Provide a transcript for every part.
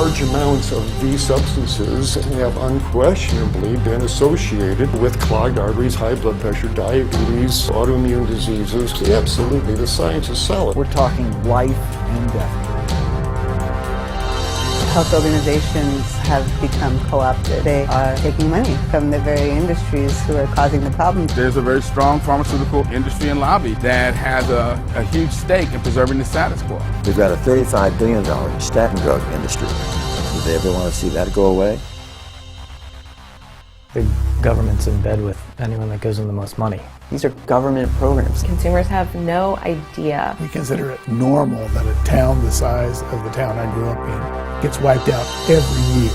large amounts of these substances have unquestionably been associated with clogged arteries, high blood pressure, diabetes, autoimmune diseases. Absolutely, the scientists sell it. We're talking life and death. Health organizations have become co-opted. They are taking money from the very industries who are causing the problems. There's a very strong pharmaceutical industry and lobby that has a huge stake in preserving the status quo. We've got a $35 billion statin drug industry. Do they ever want to see that go away? The government's in bed with anyone that gives them the most money. These are government programs. Consumers have no idea. We consider it normal that a town the size of the town I grew up in gets wiped out every year.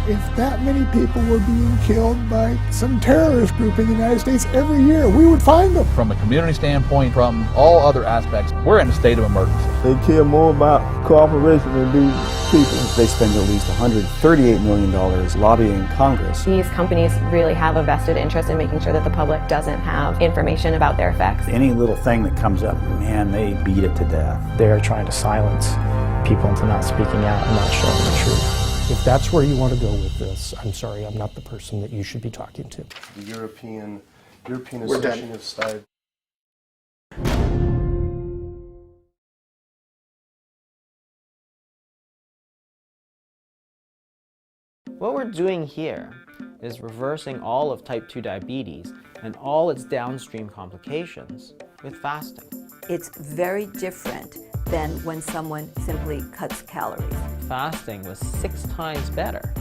If that many people were being killed by some terrorist group in the United States every year, we would find them. From a community standpoint, from all other aspects, we're in a state of emergency. They care more about cooperation than do people. They spend at least $138 million lobbying Congress. These companies really have a vested interest in making sure that the public doesn't have information about their effects. Any little thing that comes up, man, they beat it to death. They are trying to silence people into not speaking out and not showing the truth. If that's where you want to go with this, I'm sorry, I'm not the person that you should be talking to. The European Association have started. What we're doing here is reversing all of type 2 diabetes and all its downstream complications with fasting. It's very different than when someone simply cuts calories. Fasting was 6 times better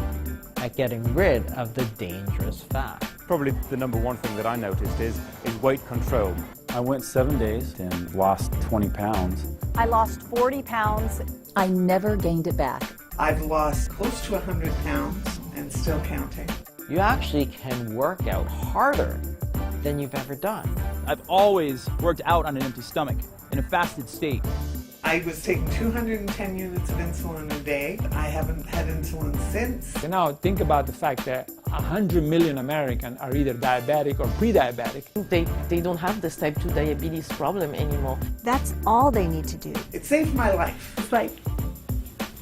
at getting rid of the dangerous fat. Probably the number one thing that I noticed is weight control. I went 7 days and lost 20 pounds. I lost 40 pounds. I never gained it back. I've lost close to 100 pounds and still counting. You actually can work out harder than you've ever done. I've always worked out on an empty stomach in a fasted state. I was taking 210 units of insulin a day. I haven't had insulin since. Now think about the fact that 100 million Americans are either diabetic or pre-diabetic. They don't have this type 2 diabetes problem anymore. That's all they need to do. It saved my life. It's like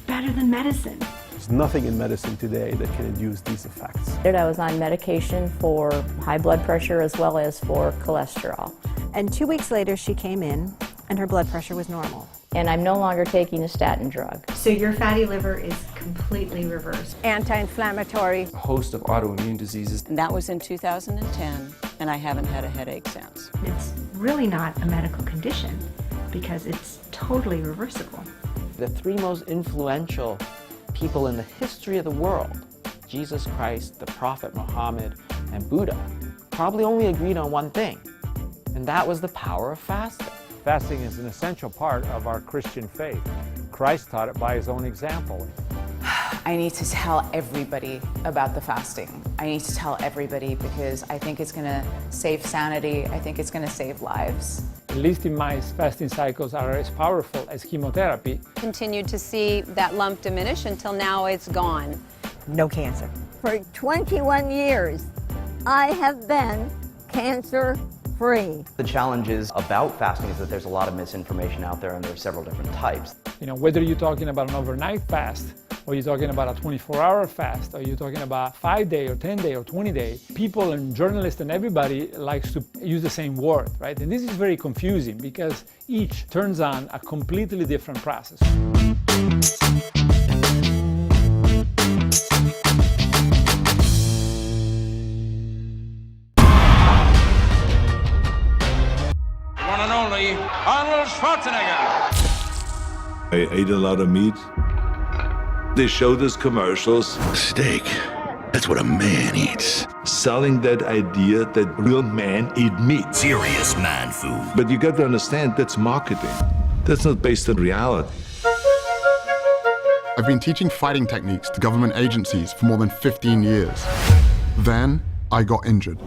better than medicine. There's nothing in medicine today that can induce these effects. I was on medication for high blood pressure as well as for cholesterol. And 2 weeks later she came in and her blood pressure was normal. And I'm no longer taking a statin drug. So your fatty liver is completely reversed. Anti-inflammatory. A host of autoimmune diseases. And that was in 2010, and I haven't had a headache since. It's really not a medical condition because it's totally reversible. The 3 most influential people in the history of the world, Jesus Christ, the Prophet Muhammad, and Buddha, probably only agreed on one thing, and that was the power of fasting. Fasting is an essential part of our Christian faith. Christ taught it by his own example. I need to tell everybody about the fasting. I need to tell everybody because I think it's going to save sanity. I think it's going to save lives. At least in my fasting cycles are as powerful as chemotherapy. Continued to see that lump diminish until now it's gone. No cancer. For 21 years, I have been cancer-free. The challenges about fasting is that there's a lot of misinformation out there and there are several different types. You know, whether you're talking about an overnight fast, or you're talking about a 24-hour fast, or you're talking about 5-day or 10-day or 20-day, people and journalists and everybody likes to use the same word, right? And this is very confusing because each turns on a completely different process. One and only Arnold Schwarzenegger. I ate a lot of meat. They showed us commercials. Steak, that's what a man eats. Selling that idea that real men eat meat. Serious man food. But you got to understand, that's marketing. That's not based on reality. I've been teaching fighting techniques to government agencies for more than 15 years. Then I got injured.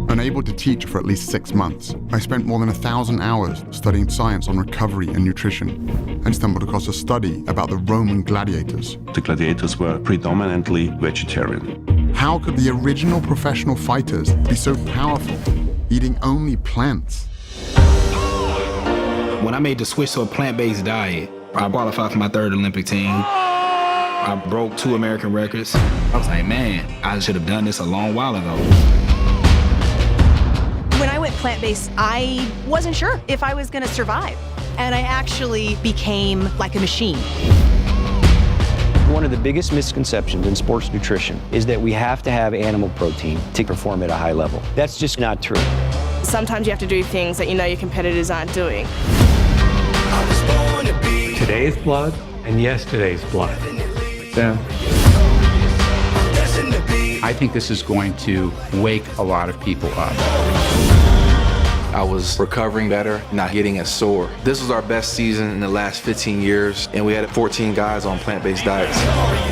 Unable to teach for at least 6 months, I spent more than 1,000 hours studying science on recovery and nutrition, and stumbled across a study about the Roman gladiators. The gladiators were predominantly vegetarian. How could the original professional fighters be so powerful, eating only plants? When I made the switch to a plant-based diet, I qualified for my 3rd Olympic team. I broke 2 American records. I was like, man, I should have done this a long while ago. When I went plant-based, I wasn't sure if I was going to survive. And I actually became like a machine. One of the biggest misconceptions in sports nutrition is that we have to have animal protein to perform at a high level. That's just not true. Sometimes you have to do things that you know your competitors aren't doing. Today's blood and yesterday's blood. Yeah. I think this is going to wake a lot of people up. I was recovering better, not getting as sore. This was our best season in the last 15 years, and we had 14 guys on plant-based diets.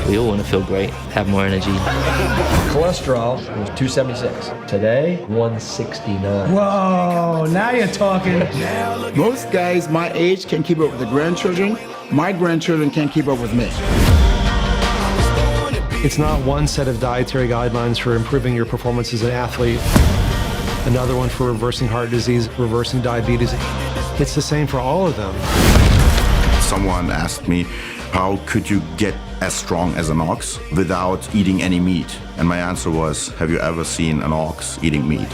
We all want to feel great, have more energy. Cholesterol was 276. Today, 169. Whoa, now you're talking. Most guys my age can keep up with the grandchildren. My grandchildren can't keep up with me. It's not one set of dietary guidelines for improving your performance as an athlete, another one for reversing heart disease, reversing diabetes. It's the same for all of them. Someone asked me, how could you get as strong as an ox without eating any meat? And my answer was, have you ever seen an ox eating meat?